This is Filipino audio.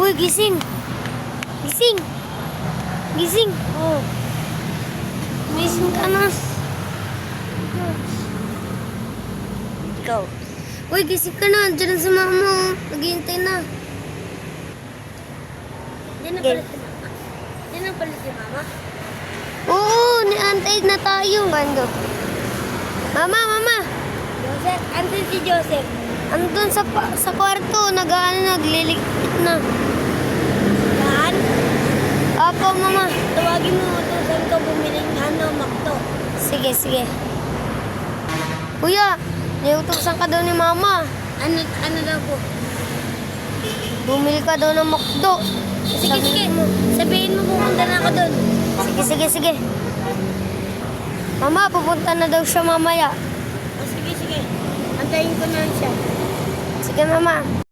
Uy, gising. Gising. Gising. Oh. Gising ka na. Ikaw. Uy, gising ka na. Diyan na si mama. Naghihintay na. Diyan na pala si mama. Diyan na pala si mama. Oo, niantay na tayo. Ando. Mama, mama. Joseph, andun si Joseph. Andun sa kwarto. Nagliligpit na. Saan? Apo, mama. Tawagin mo utusan ko bumili ng makto. Sige, sige. Kuya, niutusan ka daw ni mama. Ano daw po? Bumili ka daw ng McDo. Sige, sige. Sabihin mo pupunta na ako doon. Sige, sige, sige. Mama, pupunta na daw siya mamaya. Sige, sige. Antayin ko na siya. Sige, mama.